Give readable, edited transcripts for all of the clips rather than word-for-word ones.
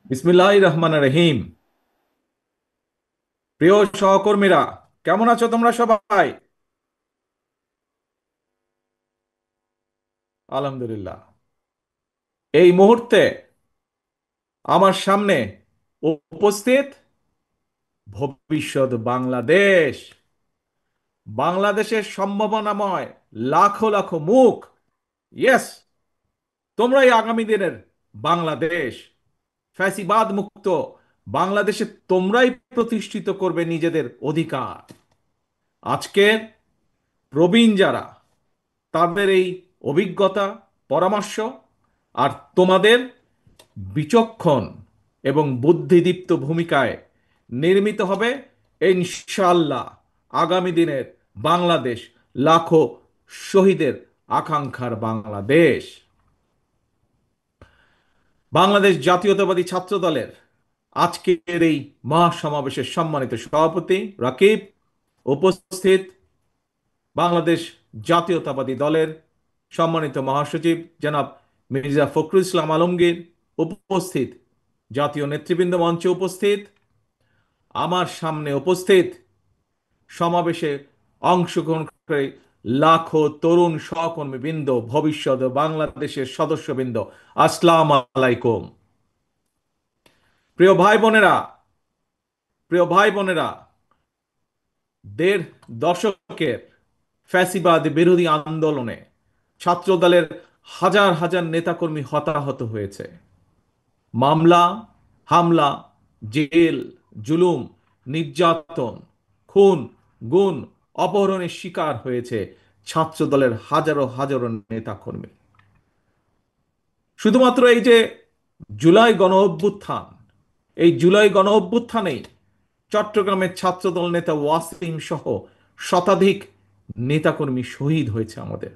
বিসমিল্লাহির রহমানির রহিম। প্রিয় সহকর্মীরা, কেমন আছো তোমরা সবাই? আলহামদুলিল্লাহ। এই মুহূর্তে আমার সামনে উপস্থিত ভবিষ্যৎ বাংলাদেশ, বাংলাদেশের সম্ভাবনাময় লাখো লাখো মুখ। ইয়েস, তোমরাই আগামী দিনের বাংলাদেশ, ফ্যাসিবাদ মুক্ত বাংলাদেশে তোমরাই প্রতিষ্ঠিত করবে নিজেদের অধিকার। আজকে প্রবীণ যারা, তাদের এই অভিজ্ঞতা, পরামর্শ আর তোমাদের বিচক্ষণ এবং বুদ্ধিদীপ্ত ভূমিকায় নির্মিত হবে ইনশাআল্লাহ আগামী দিনের বাংলাদেশ, লাখো শহীদের আকাঙ্ক্ষার বাংলাদেশ। বাংলাদেশ জাতীয়তাবাদী ছাত্র দলের আজকের এই মহাসমাবেশের সম্মানিত সভাপতি রাকিব, উপস্থিত বাংলাদেশ জাতীয়তাবাদী দলের সম্মানিত মহাসচিব জনাব মির্জা ফখরুল ইসলাম আলমগীর, উপস্থিত জাতীয় নেতৃবৃন্দ, মঞ্চে উপস্থিত, আমার সামনে উপস্থিত সমাবেশে অংশগ্রহণ করে লাখো তরুণ সহকর্মীবৃন্দ, ভবিষ্যৎ বাংলাদেশের সদস্যবৃন্দ, আসসালামু আলাইকুম। প্রিয় ভাই বোনেরা, প্রিয় ভাই বোনেরা, দেড় দশকের ফ্যাসিবাদ বিরোধী আন্দোলনে ছাত্রদলের হাজার হাজার নেতাকর্মী হতাহত হয়েছে। মামলা, হামলা, জেল, জুলুম, নির্যাতন, খুন, গুম, অপহরণের শিকার হয়েছে ছাত্রদলের হাজারো হাজারো নেতাকর্মী। শুধুমাত্র এই যে জুলাই গণ অভ্যুত্থান, এই জুলাই গণ অভ্যুত্থানেই চট্টগ্রামের ছাত্রদল নেতা ওয়াসিম সহ শতাধিক নেতাকর্মী শহীদ হয়েছে আমাদের,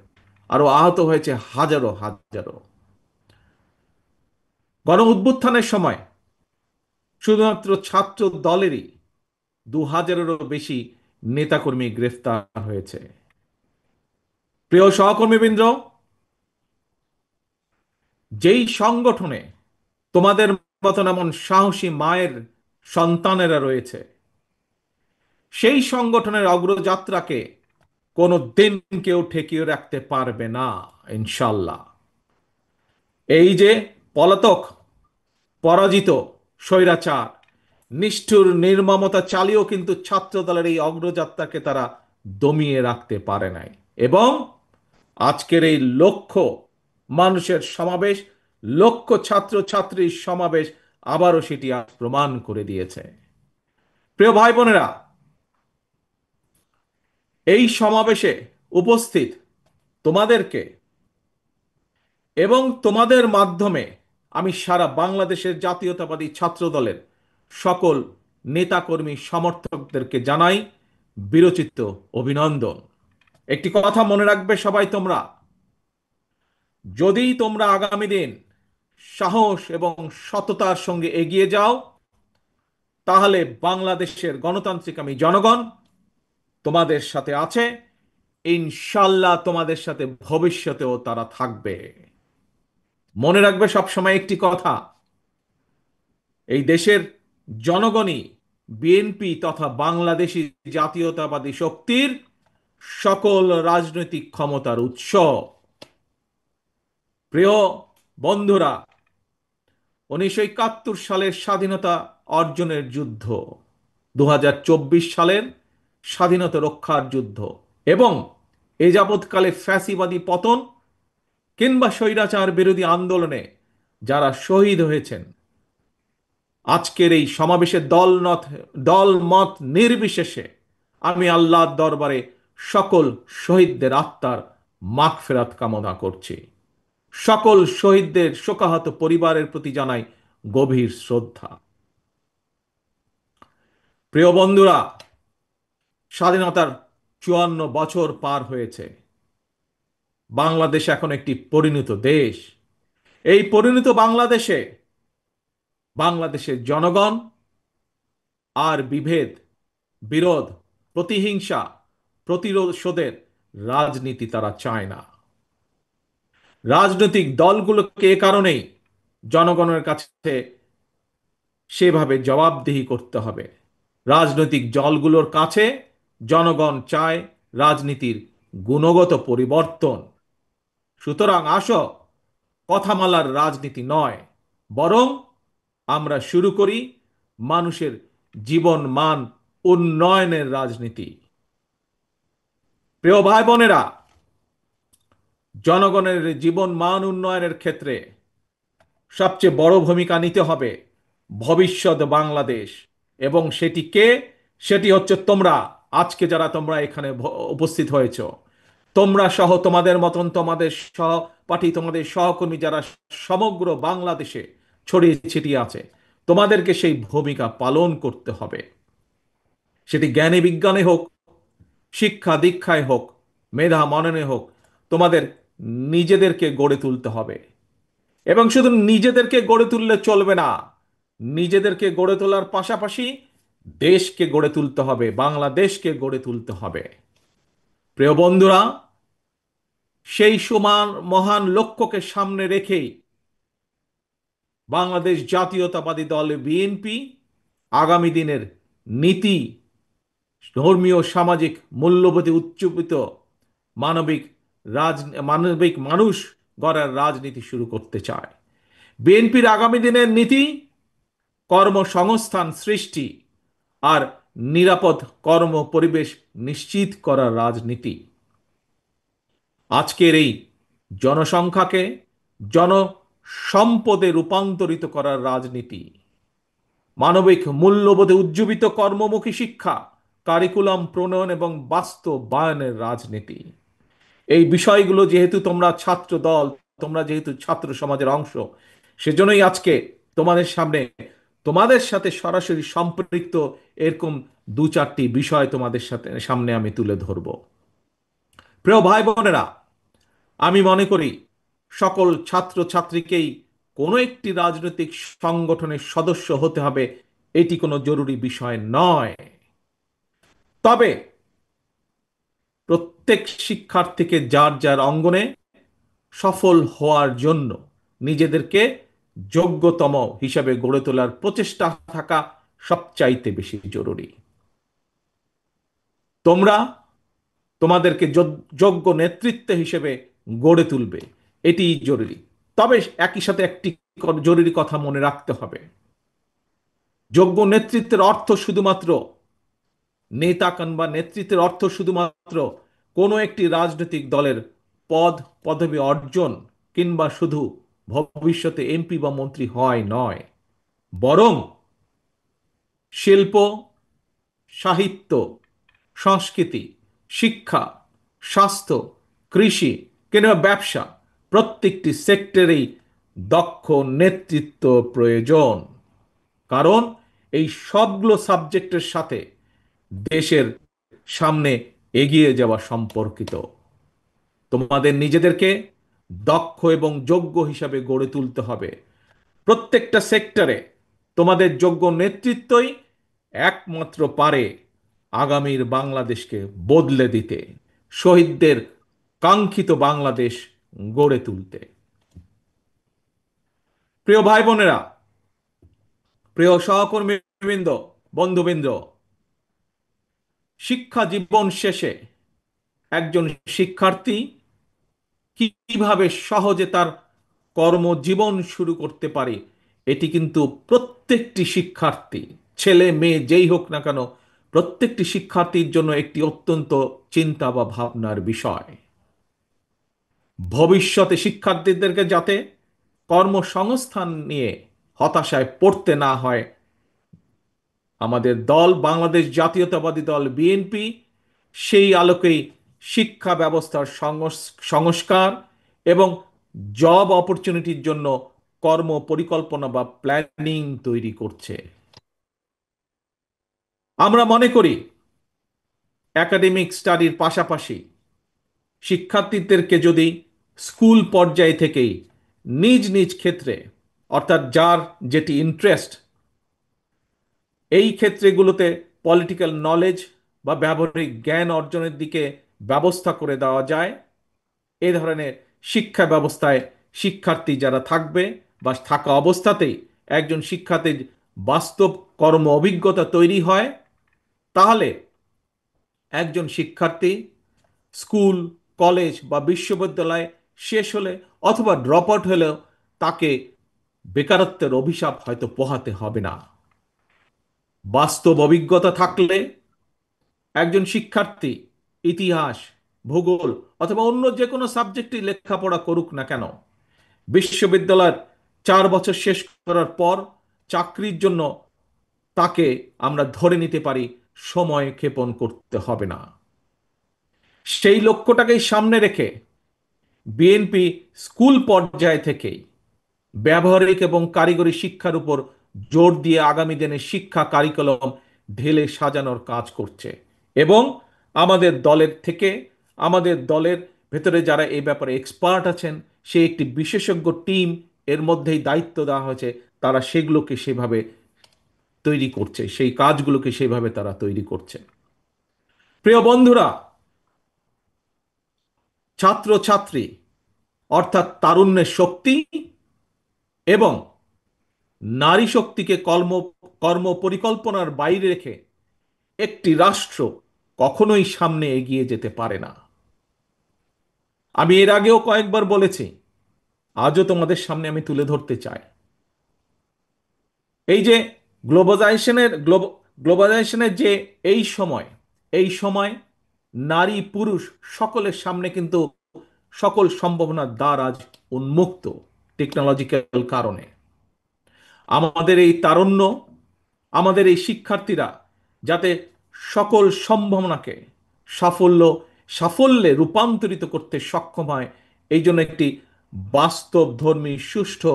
আরো আহত হয়েছে হাজারো হাজারো। গণ অভ্যুত্থানের সময় শুধুমাত্র ছাত্র দলেরই 2000-এরও বেশি নেতাকর্মী গ্রেফতার হয়েছে। প্রিয় সহকর্মীবৃন্দ, যেই সংগঠনে তোমাদের মতন এমন সাহসী মায়ের সন্তানেরা রয়েছে, সেই সংগঠনের অগ্রযাত্রাকে কোনো দিন কেউ ঠেকিয়ে রাখতে পারবে না ইনশাল্লাহ। এই যে পলাতক, পরাজিত স্বৈরাচার নিষ্ঠুর নির্মমতা চালিয়েও কিন্তু ছাত্র দলের এই অগ্রযাত্রাকে তারা দমিয়ে রাখতে পারে নাই। এবং আজকের এই লক্ষ মানুষের সমাবেশ, লক্ষ ছাত্র ছাত্রীর সমাবেশ আবারও সেটি আজ প্রমাণ করে দিয়েছে। প্রিয় ভাই বোনেরা, এই সমাবেশে উপস্থিত তোমাদেরকে এবং তোমাদের মাধ্যমে আমি সারা বাংলাদেশের জাতীয়তাবাদী ছাত্র দলের সকল নেতাকর্মী সমর্থকদেরকে জানাই বিরচিত অভিনন্দন। একটি কথা মনে রাখবে সবাই তোমরা, যদি তোমরা আগামী দিন সাহস এবং সততার সঙ্গে এগিয়ে যাও, তাহলে বাংলাদেশের গণতান্ত্রিক আমি জনগণ তোমাদের সাথে আছে। ইনশাল্লাহ তোমাদের সাথে ভবিষ্যতেও তারা থাকবে। মনে রাখবে সবসময় একটি কথা, এই দেশের জনগণই বিএনপি তথা বাংলাদেশী জাতীয়তাবাদী শক্তির সকল রাজনৈতিক ক্ষমতার উৎস। প্রিয় বন্ধুরা, 1971 সালের স্বাধীনতা অর্জনের যুদ্ধ, 2024 সালের স্বাধীনতা রক্ষার যুদ্ধ এবং এ যাবৎকালে ফ্যাসিবাদী পতন কিংবা স্বৈরাচার বিরোধী আন্দোলনে যারা শহীদ হয়েছেন, আজকের এই সমাবেশে দল মত নির্বিশেষে আমি আল্লাহর দরবারে সকল শহীদদের আত্মার মাগফিরাত কামনা করছি। সকল শহীদদের শোকাহত পরিবারের প্রতি জানাই গভীর শ্রদ্ধা। প্রিয় বন্ধুরা, স্বাধীনতার 54 বছর পার হয়েছে। বাংলাদেশ এখন একটি পরিণত দেশ। এই পরিণত বাংলাদেশে বাংলাদেশের জনগণ আর বিভেদ, বিরোধ, প্রতিহিংসা, প্রতিশোধের রাজনীতি তারা চায় না। রাজনৈতিক দলগুলোকে এ কারণেই জনগণের কাছে সেভাবে জবাবদিহি করতে হবে। রাজনৈতিক দলগুলোর কাছে জনগণ চায় রাজনীতির গুণগত পরিবর্তন। সুতরাং আসো, কথামালার রাজনীতি নয়, বরং আমরা শুরু করি মানুষের জীবন মান উন্নয়নের রাজনীতি। প্রিয় ভাই বোনেরা, জনগণের জীবন মান উন্নয়নের ক্ষেত্রে সবচেয়ে বড় ভূমিকা নিতে হবে ভবিষ্যৎ বাংলাদেশ। এবং সেটি কে? সেটি হচ্ছে তোমরা। আজকে যারা তোমরা এখানে উপস্থিত হয়েছ, তোমরা সহ তোমাদের মতন তোমাদের সহপাঠী, তোমাদের সহকর্মী যারা সমগ্র বাংলাদেশে ছড়িয়ে ছিটিয়ে আছে, তোমাদেরকে সেই ভূমিকা পালন করতে হবে। সেটি জ্ঞানে বিজ্ঞানে হোক, শিক্ষা দীক্ষায় হোক, মেধা মননে হোক, তোমাদের নিজেদেরকে গড়ে তুলতে হবে। এবং শুধু নিজেদেরকে গড়ে তুললে চলবে না, নিজেদেরকে গড়ে তোলার পাশাপাশি দেশকে গড়ে তুলতে হবে, বাংলাদেশকে গড়ে তুলতে হবে। প্রিয় বন্ধুরা, সেই সমান মহান লক্ষ্যকে সামনে রেখেই বাংলাদেশ জাতীয়তাবাদী দল বিএনপি আগামী দিনের নীতি, ধর্মীয় সামাজিক মূল্যবোধে উচ্চকিত মানবিক মানবিক মানুষ গড়ার রাজনীতি শুরু করতে চায়। বিএনপির আগামী দিনের নীতি কর্মসংস্থান সৃষ্টি আর নিরাপদ কর্ম পরিবেশ নিশ্চিত করার রাজনীতি। আজকের এই জনসংখ্যাকে জনসম্পদে রূপান্তরিত করার রাজনীতি, মানবিক মূল্যবোধে উজ্জীবিত কর্মমুখী শিক্ষা, কারিকুলাম প্রণয়ন এবং বাস্তবায়নের রাজনীতি। এই বিষয়গুলো যেহেতু তোমরা ছাত্র দল, তোমরা যেহেতু ছাত্র সমাজের অংশ, সেজন্যই আজকে তোমাদের সামনে, তোমাদের সাথে সরাসরি সম্পৃক্ত এরকম দু চারটি বিষয় তোমাদের সাথে সামনে আমি তুলে ধরব। প্রিয় ভাই বোনেরা, আমি মনে করি সকল ছাত্র ছাত্রীকেই কোনো একটি রাজনৈতিক সংগঠনের সদস্য হতে হবে, এটি কোনো জরুরি বিষয় নয়। তবে প্রত্যেক শিক্ষার্থীকে যার যার অঙ্গনে সফল হওয়ার জন্য নিজেদেরকে যোগ্যতম হিসাবে গড়ে তোলার প্রচেষ্টা থাকা সবচাইতে বেশি জরুরি। তোমরা তোমাদেরকে যোগ্য নেতৃত্ব হিসেবে গড়ে তুলবে, এটি জরুরি। তবে একই সাথে একটি জরুরি কথা মনে রাখতে হবে। যোগ্য নেতৃত্বের অর্থ শুধুমাত্র নেতা কিংবা নেতৃত্বের অর্থ শুধুমাত্র কোনো একটি রাজনৈতিক দলের পদ পদবি অর্জন কিংবা শুধু ভবিষ্যতে এমপি বা মন্ত্রী হয় নয়, বরং শিল্প, সাহিত্য, সংস্কৃতি, শিক্ষা, স্বাস্থ্য, কৃষি কিংবা ব্যবসা, প্রত্যেকটি সেক্টরেই দক্ষ নেতৃত্ব প্রয়োজন। কারণ এই সবগুলো সাবজেক্টের সাথে দেশের সামনে এগিয়ে যাওয়া সম্পর্কিত। তোমাদের নিজেদেরকে দক্ষ এবং যোগ্য হিসাবে গড়ে তুলতে হবে। প্রত্যেকটা সেক্টরে তোমাদের যোগ্য নেতৃত্বই একমাত্র পারে আগামীর বাংলাদেশকে বদলে দিতে, শহীদদের কাঙ্ক্ষিত বাংলাদেশ গড়ে তুলতে। প্রিয় ভাই বোনেরা, প্রিয় সহকর্মীবৃন্দ, বন্ধুবৃন্দ, শিক্ষা জীবন শেষে একজন শিক্ষার্থী কিভাবে সহজে তার কর্মজীবন শুরু করতে পারে, এটি কিন্তু প্রত্যেকটি শিক্ষার্থী, ছেলে মেয়ে যেই হোক না কেন, প্রত্যেকটি শিক্ষার্থীর জন্য একটি অত্যন্ত চিন্তা বা ভাবনার বিষয়। ভবিষ্যতে শিক্ষার্থীদেরকে যাতে কর্মসংস্থান নিয়ে হতাশায় পড়তে না হয়, আমাদের দল বাংলাদেশ জাতীয়তাবাদী দল বিএনপি সেই আলোকেই শিক্ষা ব্যবস্থার সংস্কার এবং জব অপরচুনিটির জন্য কর্ম পরিকল্পনা বা প্ল্যানিং তৈরি করছে। আমরা মনে করি একাডেমিক স্টাডির পাশাপাশি শিক্ষার্থীদেরকে যদি স্কুল পর্যায় থেকেই নিজ নিজ ক্ষেত্রে, অর্থাৎ যার যেটি ইন্টারেস্ট, এই ক্ষেত্রগুলোতে পলিটিক্যাল নলেজ বা ব্যবহারিক জ্ঞান অর্জনের দিকে ব্যবস্থা করে দেওয়া যায়, এ ধরনের শিক্ষা ব্যবস্থায় শিক্ষার্থী যারা থাকবে বা থাকা অবস্থাতেই একজন শিক্ষার্থীর বাস্তব কর্ম অভিজ্ঞতা তৈরি হয়, তাহলে একজন শিক্ষার্থী স্কুল, কলেজ বা বিশ্ববিদ্যালয় শেষ হলে অথবা ড্রপ আউট হলেও তাকে বেকারত্বের অভিশাপ হয়তো পোহাতে হবে না। বাস্তব অভিজ্ঞতা থাকলে একজন শিক্ষার্থী ইতিহাস, ভূগোল অথবা অন্য যে কোনো সাবজেক্টই লেখাপড়া করুক না কেন, বিশ্ববিদ্যালয়ের 4 বছর শেষ করার পর চাকরির জন্য তাকে আমরা ধরে নিতে পারি সময় ক্ষেপণ করতে হবে না। সেই লক্ষ্যটাকেই সামনে রেখে বিএনপি স্কুল পর্যায় থেকেই ব্যবহারিক এবং কারিগরি শিক্ষার উপর জোর দিয়ে আগামী দিনে শিক্ষা কারিকুলাম ঢেলে সাজানোর কাজ করছে। এবং আমাদের দলের থেকে, আমাদের দলের ভেতরে যারা এই ব্যাপারে এক্সপার্ট আছেন, সে একটি বিশেষজ্ঞ টিম এর মধ্যেই দায়িত্ব দেওয়া হয়েছে, তারা সেগুলোকে সেভাবে তৈরি করছে, সেই কাজগুলোকে সেভাবে তারা তৈরি করছে। প্রিয় বন্ধুরা, ছাত্রছাত্রী অর্থাৎ তারুণ্যের শক্তি এবং নারী শক্তিকে কর্ম পরিকল্পনার বাইরে রেখে একটি রাষ্ট্র কখনোই সামনে এগিয়ে যেতে পারে না। আমি এর আগেও কয়েকবার বলেছি, আজও তোমাদের সামনে আমি তুলে ধরতে চাই। এই যে গ্লোবালাইজেশনের যে এই সময় নারী পুরুষ সকলের সামনে কিন্তু সকল সম্ভাবনার দ্বার আজ উন্মুক্ত টেকনোলজিক্যাল কারণে। আমাদের এই তারুণ্য, আমাদের এই শিক্ষার্থীরা যাতে সকল সম্ভাবনাকে সাফল্য সাফল্যে রূপান্তরিত করতে সক্ষম হয়, এই জন্য একটি বাস্তবধর্মী সুষ্ঠু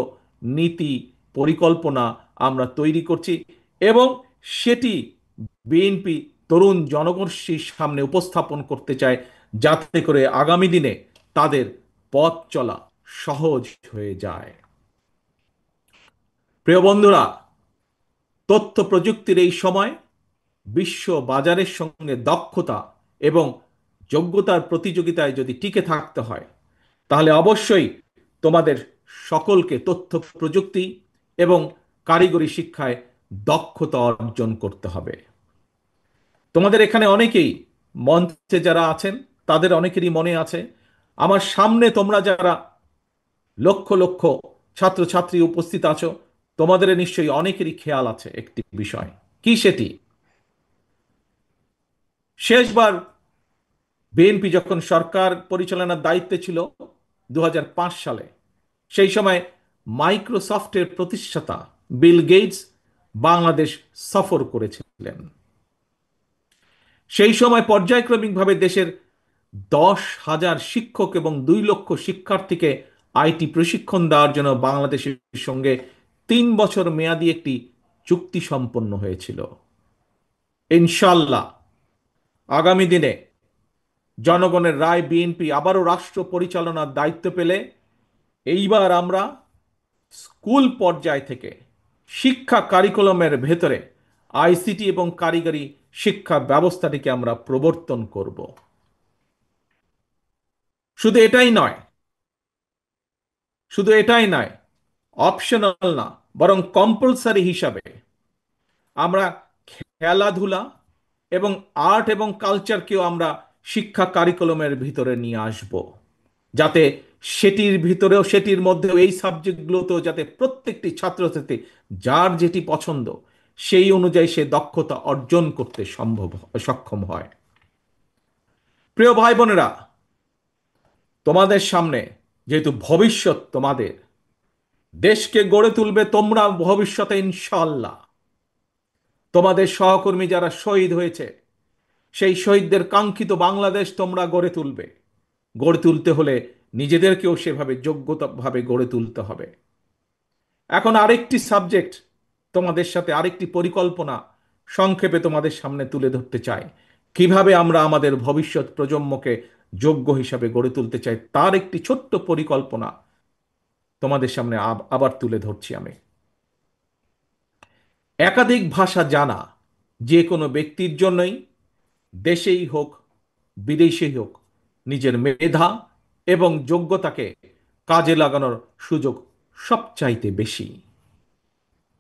নীতি পরিকল্পনা আমরা তৈরি করছি এবং সেটি বিএনপি তরুণ জনগোষ্ঠীর সামনে উপস্থাপন করতে চায়, যাতে করে আগামী দিনে তাদের পথ চলা সহজ হয়ে যায়। প্রিয় বন্ধুরা, তথ্য প্রযুক্তির এই সময় বিশ্ব বাজারের সঙ্গে দক্ষতা এবং যোগ্যতার প্রতিযোগিতায় যদি টিকে থাকতে হয়, তাহলে অবশ্যই তোমাদের সকলকে তথ্য প্রযুক্তি এবং কারিগরি শিক্ষায় দক্ষতা অর্জন করতে হবে। তোমাদের এখানে অনেকেই, মঞ্চে যারা আছেন তাদের অনেকেরই মনে আছে, আমার সামনে তোমরা যারা লক্ষ লক্ষ ছাত্রছাত্রী উপস্থিত আছো, তোমাদের নিশ্চয়ই অনেকেরই খেয়াল আছে একটি বিষয়। কি সেটি? শেষবার বিএনপি যখন সরকার পরিচালনার দায়িত্বে ছিল 2005 সালে, সেই সময় মাইক্রোসফটের প্রতিষ্ঠাতা বিল গেটস বাংলাদেশ সফর করেছিলেন। সেই সময় পর্যায়ক্রমিকভাবে দেশের 10,000 শিক্ষক এবং 2 লক্ষ শিক্ষার্থীকে আইটি প্রশিক্ষণ দেওয়ার জন্য বাংলাদেশের সঙ্গে 3 বছর মেয়াদী একটি চুক্তি সম্পন্ন হয়েছিল। ইনশাল্লাহ আগামী দিনে জনগণের রায় বিএনপি আবারও রাষ্ট্র পরিচালনার দায়িত্ব পেলে এইবার আমরা স্কুল পর্যায় থেকে শিক্ষা কারিকুলামের ভেতরে আইসিটি এবং কারিগরি শিক্ষা ব্যবস্থাটিকে আমরা প্রবর্তন করব। শুধু এটাই নয়, শুধু এটাই নয়, অপশনাল না, বরং কম্পালসারি হিসাবে আমরা খেলাধুলা এবং আর্ট এবং কালচারকেও আমরা শিক্ষা কারিকুলামের ভিতরে নিয়ে আসব, যাতে সেটির মধ্যেও এই সাবজেক্টগুলোতেও যাতে প্রত্যেকটি ছাত্রছাত্রী যার যেটি পছন্দ সেই অনুযায়ী সে দক্ষতা অর্জন করতে সক্ষম হয়। প্রিয় ভাই বোনেরা, তোমাদের সামনে যেহেতু ভবিষ্যৎ তোমাদের, দেশকে গড়ে তুলবে তোমরা ভবিষ্যতে ইনশাআল্লাহ। তোমাদের সহকর্মী যারা শহীদ হয়েছে, সেই শহীদদের কাঙ্ক্ষিত বাংলাদেশ তোমরা গড়ে তুলবে। গড়ে তুলতে হলে নিজেদেরকেও সেভাবে যোগ্যতাভাবে গড়ে তুলতে হবে। এখন আরেকটি সাবজেক্ট, তোমাদের সাথে আরেকটি পরিকল্পনা সংক্ষেপে তোমাদের সামনে তুলে ধরতে চাই। কিভাবে আমরা আমাদের ভবিষ্যৎ প্রজন্মকে যোগ্য হিসাবে গড়ে তুলতে চাই, তার একটি ছোট্ট পরিকল্পনা তোমাদের সামনে আবার তুলে ধরছি আমি। একাধিক ভাষা জানা যে কোনো ব্যক্তির জন্যই, দেশেই হোক বিদেশেই হোক, নিজের মেধা এবং যোগ্যতাকে কাজে লাগানোর সুযোগ সবচাইতে বেশি।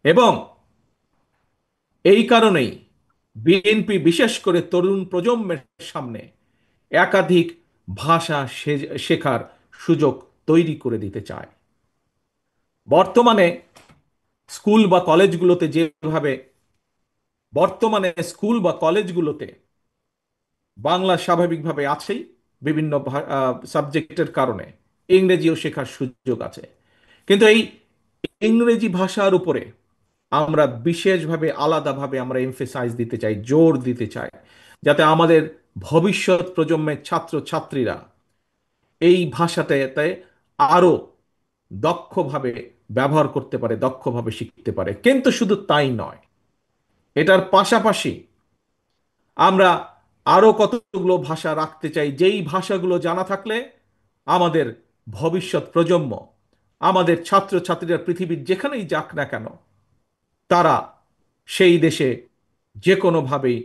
এবং এই কারণেই বিএনপি বিশেষ করে তরুণ প্রজন্মের সামনে একাধিক ভাষা শেখার সুযোগ তৈরি করে দিতে চায়। বর্তমানে স্কুল বা কলেজগুলোতে যেভাবে বর্তমানে স্কুল বা কলেজগুলোতে বাংলা স্বাভাবিকভাবে আছেই, বিভিন্ন সাবজেক্টের কারণে ইংরেজিও শেখার সুযোগ আছে। কিন্তু এই ইংরেজি ভাষার উপরে আমরা বিশেষভাবে আলাদাভাবে আমরা এমফেসাইজ দিতে চাই, জোর দিতে চাই, যাতে আমাদের ভবিষ্যৎ প্রজন্মের ছাত্র ছাত্রীরা এই ভাষাটাতে আরো দক্ষভাবে ব্যবহার করতে পারে, দক্ষভাবে শিখতে পারে। কিন্তু শুধু তাই নয়, এটার পাশাপাশি আমরা আরো কতগুলো ভাষা রাখতে চাই, যেই ভাষাগুলো জানা থাকলে আমাদের ভবিষ্যৎ প্রজন্ম, আমাদের ছাত্র ছাত্রীরা পৃথিবীর যেখানেই যাক না কেন, তারা সেই দেশে যে কোনোভাবেই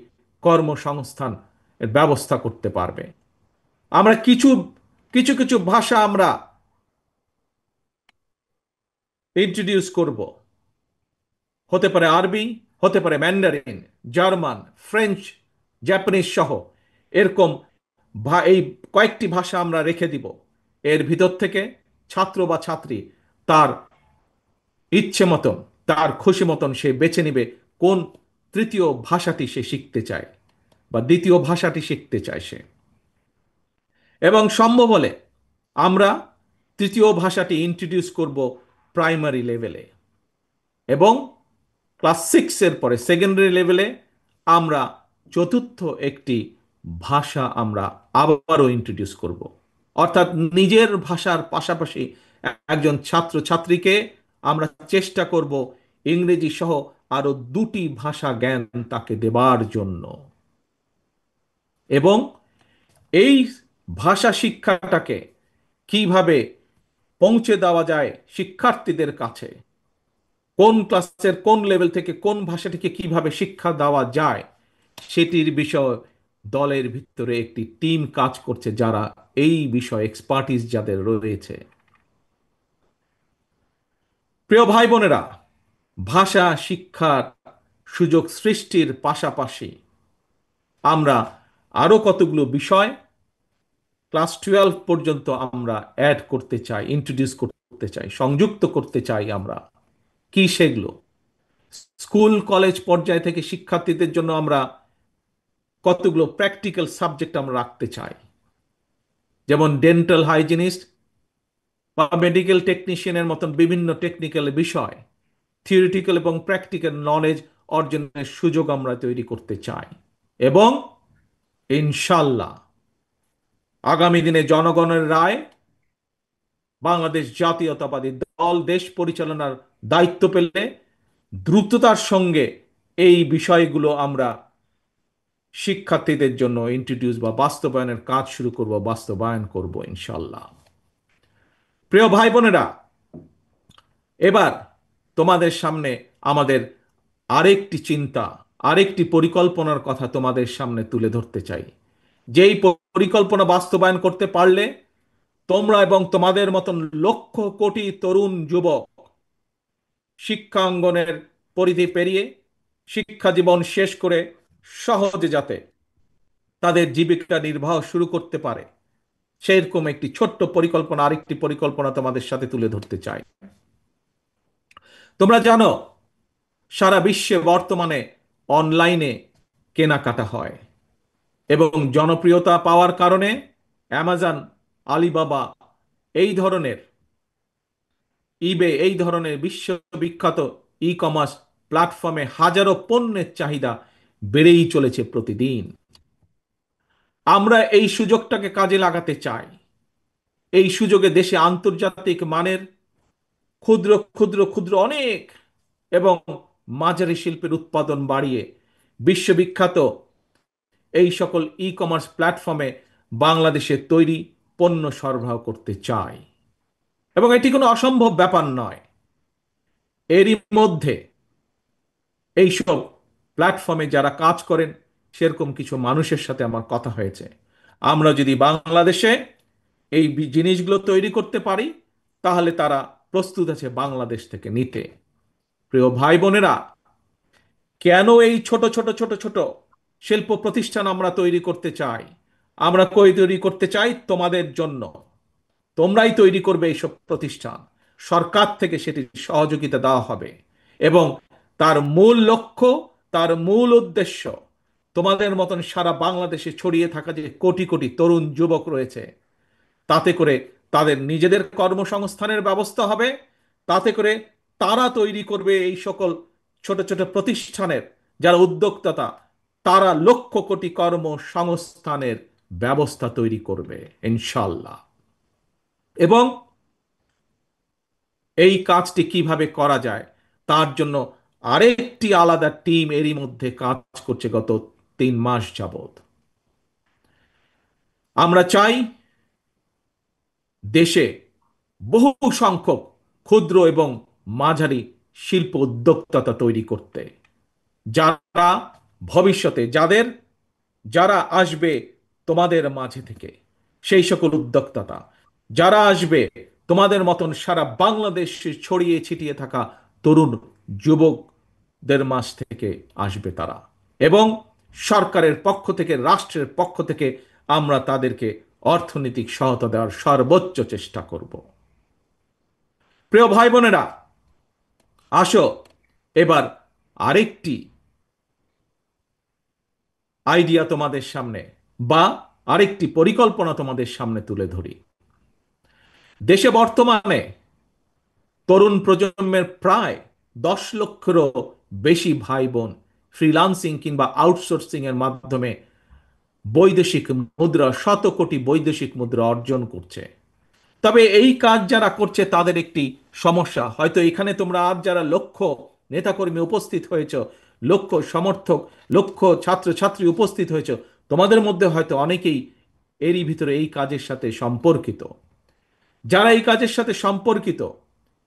কর্মসংস্থান এর ব্যবস্থা করতে পারবে। আমরা কিছু কিছু কিছু ভাষা আমরা ইন্ট্রোডিউস করব। হতে পারে আরবি, হতে পারে ম্যান্ডারিন, জার্মান, ফ্রেঞ্চ, জাপানিজ সহ এরকম এই কয়েকটি ভাষা আমরা রেখে দিব। এর ভিতর থেকে ছাত্র বা ছাত্রী তার ইচ্ছে মতন, তার খুশি মতন সে বেছে নিবে কোন তৃতীয় ভাষাটি সে শিখতে চায় বা দ্বিতীয় ভাষাটি শিখতে চায় সে। এবং সম্ভব হলে আমরা তৃতীয় ভাষাটি ইন্ট্রোডিউস করব প্রাইমারি লেভেলে, এবং ক্লাস 6 এর পরে সেকেন্ডারি লেভেলে আমরা চতুর্থ একটি ভাষা আমরা আবারও ইন্ট্রোডিউস করব। অর্থাৎ নিজের ভাষার পাশাপাশি একজন ছাত্র ছাত্রীকে আমরা চেষ্টা করব ইংরেজি সহ আরো দুটি ভাষা জ্ঞান তাকে দেবার জন্য। এবং এই ভাষা শিক্ষাটাকে কিভাবে পৌঁছে দেওয়া যায় শিক্ষার্থীদের কাছে, কোন ক্লাসের কোন লেভেল থেকে কোন ভাষাটিকে কিভাবে শিক্ষা দেওয়া যায়, সেটির বিষয় দলের ভিতরে একটি টিম কাজ করছে, যারা এই বিষয়ে এক্সপার্টিস যাদের রয়েছে। প্রিয় ভাই বোনেরা, ভাষা শিক্ষার সুযোগ সৃষ্টির পাশাপাশি আমরা আরো কতগুলো বিষয় ক্লাস 12 পর্যন্ত আমরা অ্যাড করতে চাই, ইন্ট্রোডিউস করতে চাই, সংযুক্ত করতে চাই আমরা। কি সেগুলো? স্কুল কলেজ পর্যায় থেকে শিক্ষার্থীদের জন্য আমরা কতগুলো প্র্যাকটিক্যাল সাবজেক্ট আমরা রাখতে চাই, যেমন ডেন্টাল হাইজিনিস্ট বা মেডিকেল টেকনিশিয়ানের মতন বিভিন্ন টেকনিক্যাল বিষয়, থিওরিটিক্যাল এবং প্র্যাকটিক্যাল নলেজ অর্জনের সুযোগ আমরা তৈরি করতে চাই। এবং ইনশাল্লাহ আগামী দিনে জনগণের রায়, বাংলাদেশ জাতীয়তাবাদী দল দেশ পরিচালনার দায়িত্ব পেলে দ্রুততার সঙ্গে এই বিষয়গুলো আমরা শিক্ষার্থীদের জন্য ইন্ট্রোডিউস বা বাস্তবায়নের কাজ শুরু করব, বাস্তবায়ন করব ইনশাল্লাহ। প্রিয় ভাই বোনেরা, এবার তোমাদের সামনে আমাদের আরেকটি চিন্তা, আরেকটি পরিকল্পনার কথা তোমাদের সামনে তুলে ধরতে চাই। যেই পরিকল্পনা বাস্তবায়ন করতে পারলে তোমরা এবং তোমাদের মতন লক্ষ কোটি তরুণ যুবক শিক্ষাঙ্গনের পরিধি পেরিয়ে শিক্ষা জীবন শেষ করে সহজে যাতে তাদের জীবিকা নির্বাহ শুরু করতে পারে, সেরকম একটি ছোট্ট পরিকল্পনা, আরেকটি পরিকল্পনা তোমাদের সাথে তুলে ধরতে চাই। তোমরা জানো সারা বিশ্বে বর্তমানে অনলাইনে কেনাকাটা হয়, এবং জনপ্রিয়তা পাওয়ার কারণে অ্যামাজন, আলিবাবা এই ধরনের, ইবে এই ধরনের বিশ্ববিখ্যাত ই কমার্স প্ল্যাটফর্মে হাজারো পণ্যের চাহিদা বেড়েই চলেছে প্রতিদিন। আমরা এই সুযোগটাকে কাজে লাগাতে চাই। এই সুযোগে দেশে আন্তর্জাতিক মানের ক্ষুদ্র ক্ষুদ্র ক্ষুদ্র অনেক এবং মাঝারি শিল্পের উৎপাদন বাড়িয়ে বিশ্ববিখ্যাত এই সকল ই কমার্স প্ল্যাটফর্মে বাংলাদেশে তৈরি পণ্য সরবরাহ করতে চাই। এবং এটি কোনো অসম্ভব ব্যাপার নয়। এরই মধ্যে এইসব প্ল্যাটফর্মে যারা কাজ করেন সেরকম কিছু মানুষের সাথে আমার কথা হয়েছে। আমরা যদি বাংলাদেশে এই জিনিসগুলো তৈরি করতে পারি, তাহলে তারা প্রস্তুত আছে বাংলাদেশ থেকে নিতে। প্রিয় ভাই বোনেরা, কেন এই ছোট ছোট ছোট ছোট শিল্প প্রতিষ্ঠান আমরা তৈরি করতে চাই? আমরা কই তৈরি করতে চাই? তোমাদের জন্য। তোমরাই তৈরি করবে এইসব প্রতিষ্ঠান, সরকার থেকে সেটির সহযোগিতা দেওয়া হবে। এবং তার মূল লক্ষ্য, তার মূল উদ্দেশ্য, তোমাদের মতন সারা বাংলাদেশে ছড়িয়ে থাকা যে কোটি কোটি তরুণ যুবক রয়েছে, তাতে করে তাদের নিজেদের কর্মসংস্থানের ব্যবস্থা হবে। তাতে করে তারা তৈরি করবে এই সকল ছোট ছোট প্রতিষ্ঠানের যারা উদ্যোক্তা, তারা লক্ষ কোটি কর্মসংস্থানের ব্যবস্থা তৈরি করবে ইনশাল্লাহ। এবং এই কাজটি কিভাবে করা যায় তার জন্য আরেকটি আলাদা টিম এরই মধ্যে কাজ করছে গত 3 মাস যাবত। আমরা চাই দেশে বহু সংখ্যক ক্ষুদ্র এবং মাঝারি শিল্প উদ্যোক্তা তৈরি করতে, যারা ভবিষ্যতে যারা আসবে তোমাদের মাঝে থেকে, সেই সকল উদ্যোক্তা যারা আসবে তোমাদের মতন সারা বাংলাদেশে ছড়িয়ে ছিটিয়ে থাকা তরুণ যুবকদের মাঝ থেকে আসবে তারা। এবং সরকারের পক্ষ থেকে, রাষ্ট্রের পক্ষ থেকে আমরা তাদেরকে অর্থনৈতিক সহায়তা দেওয়ার সর্বোচ্চ চেষ্টা করব। প্রিয় ভাই বোনেরা, আসো এবার আরেকটি আইডিয়া তোমাদের সামনে, বা আরেকটি পরিকল্পনা তোমাদের সামনে তুলে ধরি। দেশে বর্তমানে তরুণ প্রজন্মের প্রায় 10 লক্ষেরও বেশি ভাই বোন ফ্রিল্যান্সিং কিংবা আউটসোর্সিং এর মাধ্যমে বৈদেশিক মুদ্রা, শত কোটি বৈদেশিক মুদ্রা অর্জন করছে। তবে এই কাজ যারা করছে তাদের একটি সমস্যা, হয়তো এখানে তোমরা আজ যারা লক্ষ নেতাকর্মী উপস্থিত হয়েছ, লক্ষ সমর্থক, লক্ষ ছাত্রছাত্রী উপস্থিত হয়েছ, তোমাদের মধ্যে হয়তো অনেকেই এরই ভিতরে এই কাজের সাথে সম্পর্কিত। যারা এই কাজের সাথে সম্পর্কিত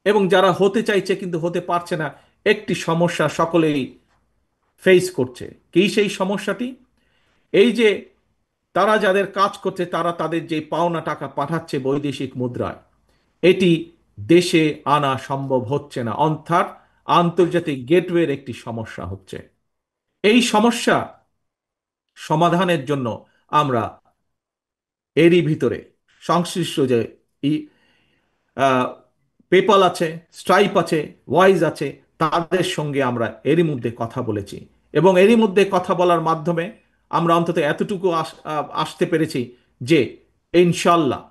এবং যারা হতে চাইছে কিন্তু হতে পারছে না, একটি সমস্যা সকলেই ফেস করছে। কি সেই সমস্যাটি? এই যে তারা যাদের কাজ করছে, তারা তাদের যে পাওনা টাকা পাঠাচ্ছে বৈদেশিক মুদ্রায়, এটি দেশে আনা সম্ভব হচ্ছে না, অর্থাৎ আন্তর্জাতিক গেটওয়ের একটি সমস্যা হচ্ছে। এই সমস্যা সমাধানের জন্য আমরা এরই ভিতরে সংশ্লিষ্ট যে পেপাল আছে, স্ট্রাইপ আছে, ওয়াইজ আছে, তাদের সঙ্গে আমরা এরই মধ্যে কথা বলেছি। এবং এরই মধ্যে কথা বলার মাধ্যমে আমরা অন্তত এতটুকু আসতে পেরেছি যে ইনশাল্লাহ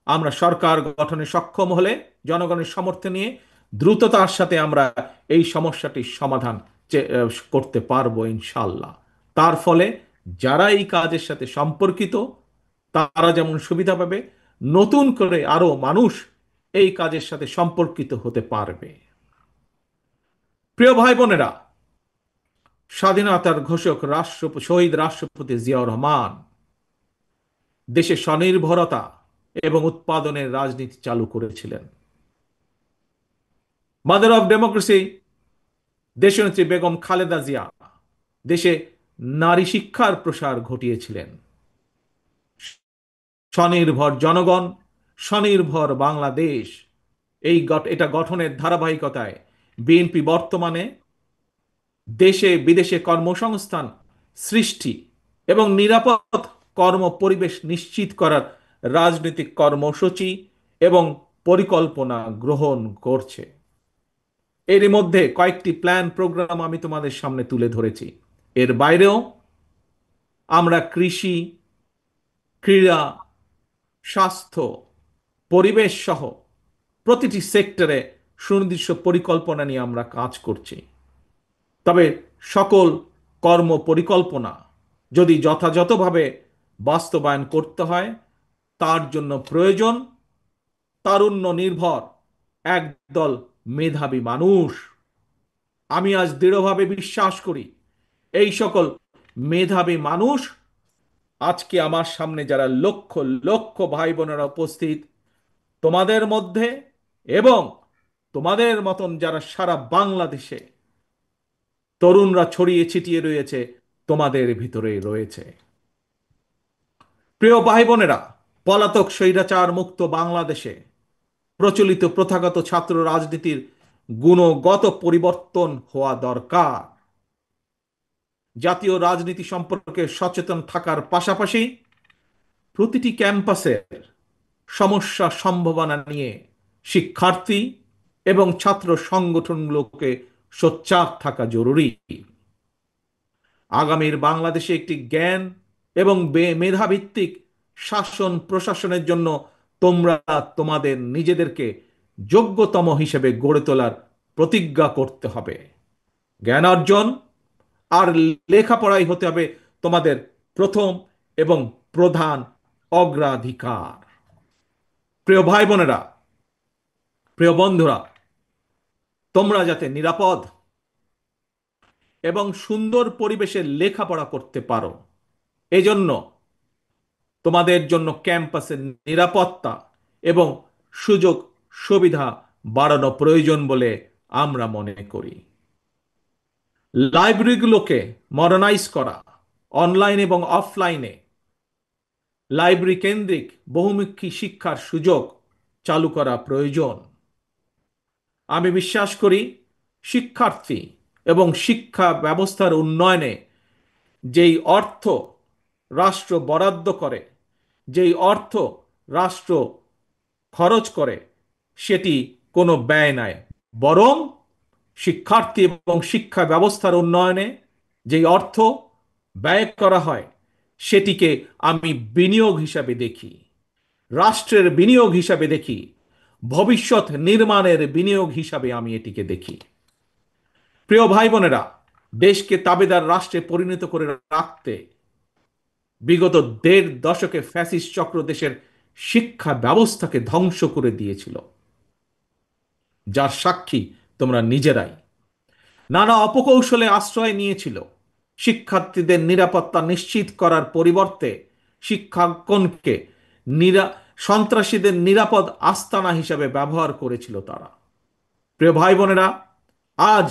আমরা সরকার গঠনে সক্ষম হলে জনগণের সমর্থন নিয়ে দ্রুততার সাথে আমরা এই সমস্যাটির সমাধান করতে পারবো ইনশাল্লাহ। তার ফলে যারা এই কাজের সাথে সম্পর্কিত তারা যেমন সুবিধা পাবে, নতুন করে আরো মানুষ এই কাজের সাথে সম্পর্কিত হতে পারবে। প্রিয় ভাই বোনেরা, স্বাধীনতার ঘোষক শহীদ রাষ্ট্রপতি জিয়াউর রহমান দেশে স্বনির্ভরতা এবং উৎপাদনের রাজনীতি চালু করেছিলেন। মাদার অফ ডেমোক্রেসি দেশনেত্রী বেগম খালেদা জিয়া দেশে নারী শিক্ষার প্রসার ঘটিয়েছিলেন। স্বনির্ভর জনগণ, স্বনির্ভর বাংলাদেশ, এটা গঠনের ধারাবাহিকতায় বিএনপি বর্তমানে দেশে বিদেশে কর্মসংস্থান সৃষ্টি এবং নিরাপদ কর্ম পরিবেশ নিশ্চিত করার রাজনৈতিক কর্মসূচি এবং পরিকল্পনা গ্রহণ করছে। এর মধ্যে কয়েকটি প্ল্যান প্রোগ্রাম আমি তোমাদের সামনে তুলে ধরেছি। এর বাইরেও আমরা কৃষি, ক্রীড়া, স্বাস্থ্য, পরিবেশ সহ প্রতিটি সেক্টরে সুনির্দিষ্ট পরিকল্পনা নিয়ে আমরা কাজ করছি। তবে সকল কর্ম পরিকল্পনা যদি যথাযথভাবে বাস্তবায়ন করতে হয়, তার জন্য প্রয়োজন তারুণ্য নির্ভর একদল মেধাবী মানুষ। আমি আজ দৃঢ়ভাবে বিশ্বাস করি এই সকল মেধাবী মানুষ আজকে আমার সামনে যারা লক্ষ লক্ষ ভাই বোনেরা উপস্থিত, তোমাদের মধ্যে এবং তোমাদের মতন যারা সারা বাংলাদেশে তরুণরা ছড়িয়ে ছিটিয়ে রয়েছে, তোমাদের ভিতরেই রয়েছে। প্রিয় ভাই বোনেরা, পলাতক স্বৈরাচার মুক্ত বাংলাদেশে প্রচলিত প্রথাগত ছাত্র রাজনীতির গুণগত পরিবর্তন হওয়া দরকার। জাতীয় রাজনীতি সম্পর্কে সচেতন থাকার পাশাপাশি প্রতিটি ক্যাম্পাসের সমস্যা সম্ভাবনা নিয়ে শিক্ষার্থী এবং ছাত্র সংগঠনগুলোকে সোচ্চার থাকা জরুরি। আগামীর বাংলাদেশে একটি জ্ঞান এবং মেধাভিত্তিক শাসন প্রশাসনের জন্য তোমরা তোমাদের নিজেদেরকে যোগ্যতম হিসেবে গড়ে তোলার প্রতিজ্ঞা করতে হবে। জ্ঞান অর্জন আর লেখাপড়াই হতে হবে তোমাদের প্রথম এবং প্রধান অগ্রাধিকার। প্রিয় ভাই বোনেরা, প্রিয় বন্ধুরা, তোমরা যাতে নিরাপদ এবং সুন্দর পরিবেশে লেখাপড়া করতে পারো, এজন্য তোমাদের জন্য ক্যাম্পাসের নিরাপত্তা এবং সুযোগ সুবিধা বাড়ানো প্রয়োজন বলে আমরা মনে করি। লাইব্রেরিগুলোকে মডার্নাইজ করা, অনলাইন এবং অফলাইনে লাইব্রেরি কেন্দ্রিক বহুমুখী শিক্ষার সুযোগ চালু করা প্রয়োজন। আমি বিশ্বাস করি শিক্ষার্থী এবং শিক্ষা ব্যবস্থার উন্নয়নে যেই অর্থ রাষ্ট্র বরাদ্দ করে, যেই অর্থ রাষ্ট্র খরচ করে, সেটি কোনো ব্যয় নয়, বরং শিক্ষার্থী এবং শিক্ষা ব্যবস্থার উন্নয়নে যেই অর্থ ব্যয় করা হয় সেটিকে আমি বিনিয়োগ হিসাবে দেখি, রাষ্ট্রের বিনিয়োগ হিসাবে দেখি, ভবিষ্যৎ নির্মাণের বিনিয়োগ হিসাবে আমি এটিকে দেখি। প্রিয় ভাই বোনেরা, দেশকে তাবেদার রাষ্ট্রে পরিণত করে রাখতে বিগত ১.৫ দশকে ফ্যাসিস্ট চক্র দেশের শিক্ষা ব্যবস্থাকে ধ্বংস করে দিয়েছিল, যার সাক্ষী তোমরা নিজেরাই। নানা অপকৌশলে আশ্রয় নিয়েছিল। শিক্ষার্থীদের নিরাপত্তা নিশ্চিত করার পরিবর্তে শিক্ষাঙ্গনকে নিরা সন্ত্রাসীদের নিরাপদ আস্তানা হিসাবে ব্যবহার করেছিল তারা। প্রিয় ভাই বোনেরা, আজ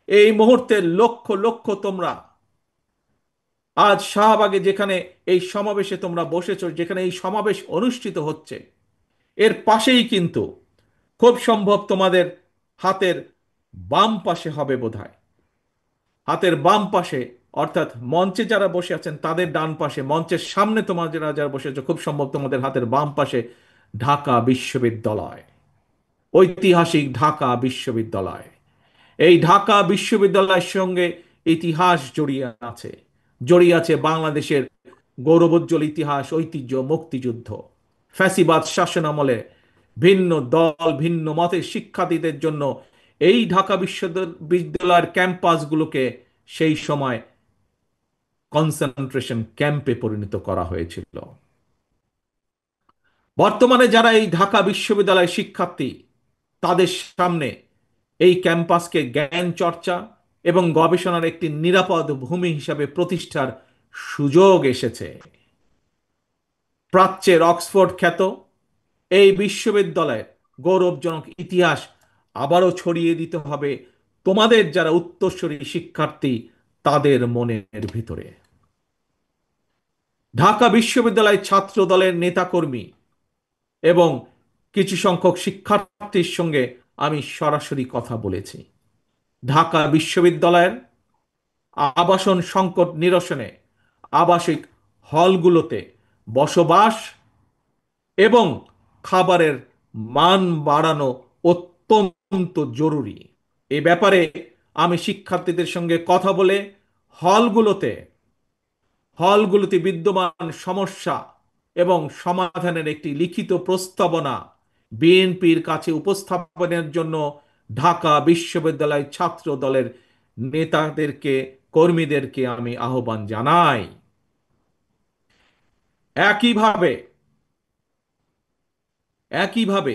এই মুহূর্তে লক্ষ লক্ষ তোমরা আজ শাহবাগে যেখানে এই সমাবেশে তোমরা বসেছ, যেখানে এই সমাবেশ অনুষ্ঠিত হচ্ছে, এর পাশেই কিন্তু খুব সম্ভব তোমাদের হাতের বাম পাশে হবে বোধহয়, হাতের বাম পাশে অর্থাৎ মঞ্চে যারা বসে আছেন তাদের ডান পাশে, মঞ্চের সামনে তোমরা যারা যারা বসে আছো খুব সম্ভব তোমাদের হাতের বাম পাশে ঢাকা বিশ্ববিদ্যালয়, ঐতিহাসিক ঢাকা বিশ্ববিদ্যালয়। এই ঢাকা বিশ্ববিদ্যালয়ের সঙ্গে ইতিহাস জড়িয়ে আছে বাংলাদেশের গৌরবোজ্জ্বল ইতিহাস, ঐতিহ্য, মুক্তিযুদ্ধ। ফ্যাসিবাদ শাসনামলে ভিন্ন দল ভিন্ন মতের শিক্ষার্থীদের জন্য এই ঢাকা বিশ্ববিদ্যালয়ের ক্যাম্পাসগুলোকে সেই সময় কনসেন্ট্রেশন ক্যাম্পে পরিণত করা হয়েছিল। বর্তমানে যারা এই ঢাকা বিশ্ববিদ্যালয়ের শিক্ষার্থী, তাদের সামনে এই ক্যাম্পাসকে জ্ঞান চর্চা এবং গবেষণার একটি নিরাপদ ভূমি হিসাবে প্রতিষ্ঠার সুযোগ এসেছে। প্রাচ্যের অক্সফোর্ড খ্যাত এই বিশ্ববিদ্যালয়ের গৌরবজনক ইতিহাস আবারও ছড়িয়ে দিতে হবে তোমাদের যারা উত্তরসূরি শিক্ষার্থী তাদের মনের ভিতরে। ঢাকা বিশ্ববিদ্যালয় ছাত্র দলের নেতাকর্মী এবং কিছু সংখ্যক শিক্ষার্থীর সঙ্গে আমি সরাসরি কথা বলেছি। ঢাকা বিশ্ববিদ্যালয়ের আবাসন সংকট নিরসনে আবাসিক হলগুলোতে বসবাস এবং খাবারের মান বাড়ানো অত্যন্ত জরুরি। এ ব্যাপারে আমি শিক্ষার্থীদের সঙ্গে কথা বলে হলগুলোতে হলগুলোতে বিদ্যমান সমস্যা এবং সমাধানের একটি লিখিত প্রস্তাবনা বিএনপির কাছে উপস্থাপনের জন্য ঢাকা বিশ্ববিদ্যালয় ছাত্র দলের নেতাদেরকে, কর্মীদেরকে আমি আহ্বান জানাই। একইভাবে একইভাবে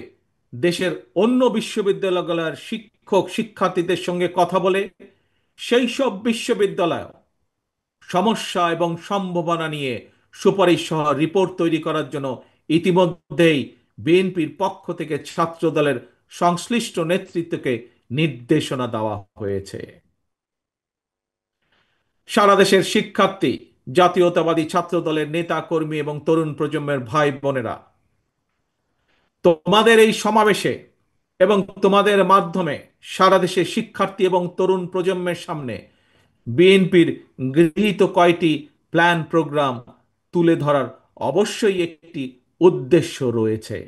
দেশের অন্য বিশ্ববিদ্যালয়গুলোর শিক্ষক শিক্ষার্থীদের সঙ্গে কথা বলে সেই সব বিশ্ববিদ্যালয় সমস্যা এবং সম্ভাবনা নিয়ে সুপারিশ সহ রিপোর্ট তৈরি করার জন্য ইতিমধ্যেই বিএনপির পক্ষ থেকে ছাত্র দলের সংশ্লিষ্ট নেতৃত্বকে নির্দেশনা দেওয়া হয়েছে। সারা দেশের শিক্ষার্থী, জাতীয়তাবাদী ছাত্র দলের নেতা কর্মী এবং তরুণ প্রজন্মের ভাই বোনেরা, তোমাদের এই সমাবেশে এবং তোমাদের মাধ্যমে সারা দেশের শিক্ষার্থী এবং তরুণ প্রজন্মের সামনে বিএনপির গৃহীত কয়টি প্ল্যান প্রোগ্রাম তুলে ধরার অবশ্যই একটি উদ্দেশ্য রয়েছে।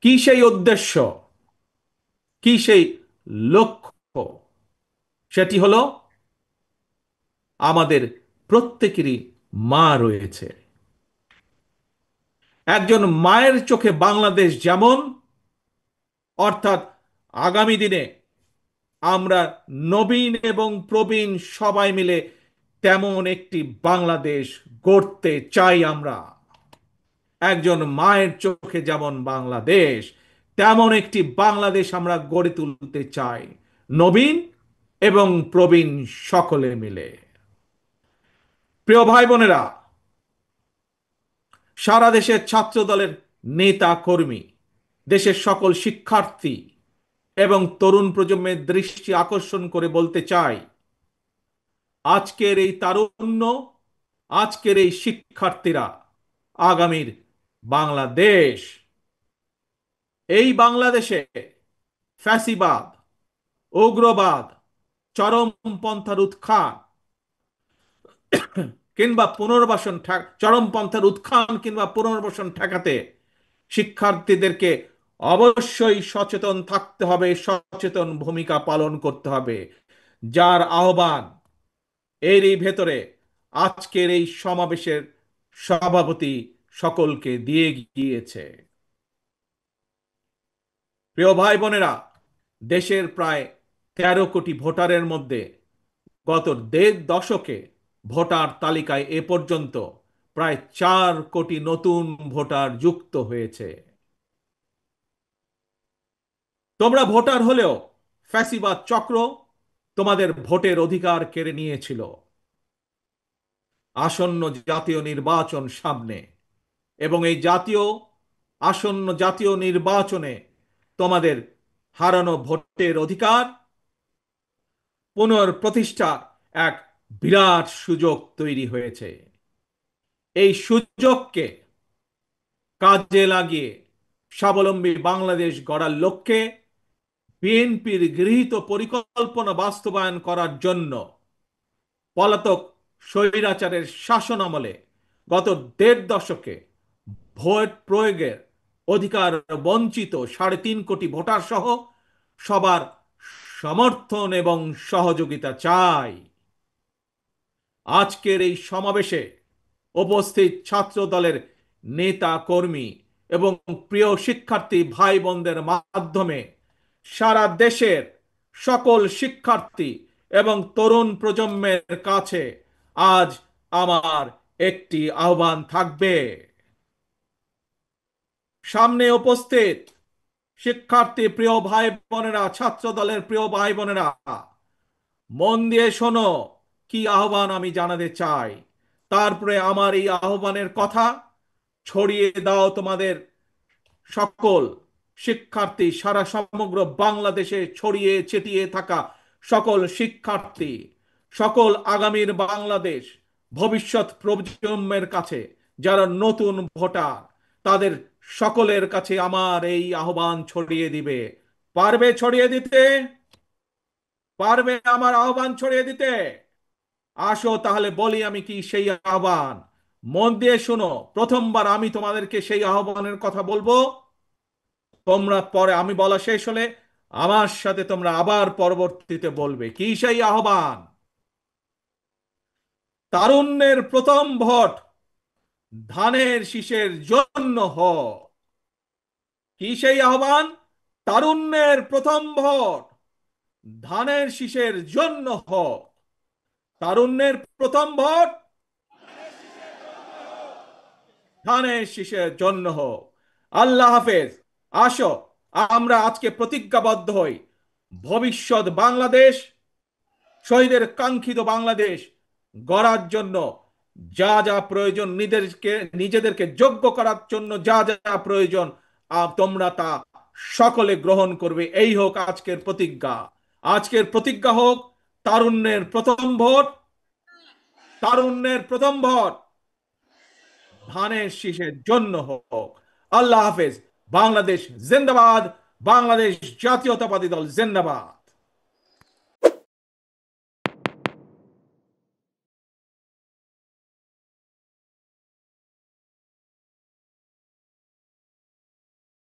কি সেই উদ্দেশ্য, কি সেই লক্ষ্য? সেটি হলো, আমাদের প্রত্যেকেরই মা রয়েছে। একজন মায়ের চোখে বাংলাদেশ যেমন, অর্থাৎ আগামী দিনে আমরা নবীন এবং প্রবীণ সবাই মিলে তেমন একটি বাংলাদেশ গড়তে চাই আমরা। একজন মায়ের চোখে যেমন বাংলাদেশ, তেমন একটি বাংলাদেশ আমরা গড়ে তুলতে চাই, নবীন এবং প্রবীণ সকলে মিলে। প্রিয় ভাই বোনেরা, সারা দেশের ছাত্র দলের নেতা কর্মী, দেশের সকল শিক্ষার্থী এবং তরুণ প্রজন্মের দৃষ্টি আকর্ষণ করে বলতে চাই, আজকের এই তারুণ্য, আজকের এই শিক্ষার্থীরা আগামীর বাংলাদেশ। এই বাংলাদেশে ফ্যাসিবাদ, উগ্রবাদ, চরমপন্থার উত্থান কিংবা পুনর্বাসন চরমপন্থার উত্থান কিংবা পুনর্বাসন ঠেকাতে শিক্ষার্থীদেরকে অবশ্যই সচেতন থাকতে হবে, সচেতন ভূমিকা পালন করতে হবে, যার আহ্বান এরই ভেতরে আজকের এই সমাবেশের সভাপতি সকলকে দিয়ে গিয়েছে। প্রিয় ভাই বোনেরা, দেশের প্রায় 13 কোটি ভোটারের মধ্যে গত 1.5 দশকে ভোটার তালিকায় এ পর্যন্ত প্রায় 4 কোটি নতুন ভোটার যুক্ত হয়েছে। তোমরা ভোটার হলেও ফ্যাসিবাদ চক্র তোমাদের ভোটের অধিকার কেড়ে নিয়েছিল। আসন্ন জাতীয় নির্বাচন সামনে, এবং এই আসন্ন জাতীয় নির্বাচনে তোমাদের হারানো ভোটের অধিকার পুনঃপ্রতিষ্ঠা এক বিরাট সুযোগ তৈরি হয়েছে। এই সুযোগকে কাজে লাগিয়ে স্বাবলম্বী বাংলাদেশ গড়ার লক্ষ্যে বিএনপির গৃহীত পরিকল্পনা বাস্তবায়ন করার জন্য পলাতক স্বৈরাচারের শাসন আমলে গত 1.5 দশকে ভোট প্রয়োগের অধিকার বঞ্চিত 3.5 কোটি ভোটার সহ সবার সমর্থন এবং সহযোগিতা চাই। আজকের এই সমাবেশে উপস্থিত ছাত্র দলের নেতা কর্মী এবং প্রিয় শিক্ষার্থী ভাই বোনদের মাধ্যমে সারা দেশের সকল শিক্ষার্থী এবং তরুণ প্রজন্মের কাছে আজ আমার একটি আহ্বান থাকবে। সামনে উপস্থিত শিক্ষার্থী প্রিয় ভাই বোনেরা, ছাত্র দলের প্রিয় ভাই বোনেরা, মন দিয়ে শোনো কি আহ্বান আমি জানাতে চাই। তারপরে আমার এই আহ্বানের কথা ছড়িয়ে দাও তোমাদের সকল শিক্ষার্থী, সারা সমগ্র বাংলাদেশে ছড়িয়ে ছিটিয়ে থাকা সকল শিক্ষার্থী, সকল আগামীর বাংলাদেশ ভবিষ্যৎ প্রজন্মের কাছে যারা নতুন ভোটার, তাদের সকলের কাছে আমার এই আহ্বান ছড়িয়ে দিবে। পারবে ছড়িয়ে দিতে? পারবে আমার আহ্বান ছড়িয়ে দিতে? আসো তাহলে বলি আমি কি সেই আহ্বান। মন দিয়ে শোনো, প্রথমবার আমি তোমাদেরকে সেই আহ্বানের কথা বলবো, তোমরা পরে আমি বলা শেষ হলে আমার সাথে তোমরা আবার পরবর্তীতে বলবে। কি সেই আহ্বান? তারুণ্যের প্রথম ভোট ধানের শীষের জন্য হোক। কি সেই আহ্বান? তারুণ্যের প্রথম ভোট ধানের শীষের জন্য হোক। তারুণ্যের প্রথম ভোট ধানের শীষের জন্য হোক। আল্লাহ হাফেজ। আসো আমরা আজকে প্রতিজ্ঞাবদ্ধ হই, ভবিষ্যৎ বাংলাদেশ, শহীদের কাঙ্ক্ষিত বাংলাদেশ গড়ার জন্য যা যা প্রয়োজন, নিজেদেরকে যোগ্য করার জন্য যা যা প্রয়োজন তোমরা তা সকলে গ্রহণ করবে। এই হোক আজকের প্রতিজ্ঞা। আজকের প্রতিজ্ঞা হোক, তারুণ্যের প্রথম ভোট, তারুণ্যের প্রথম ভোট ধানের শীষের জন্য হোক। আল্লাহ হাফেজ। বাংলাদেশ জিন্দাবাদ। বাংলাদেশ জাতীয়তাবাদী দল জিন্দাবাদ।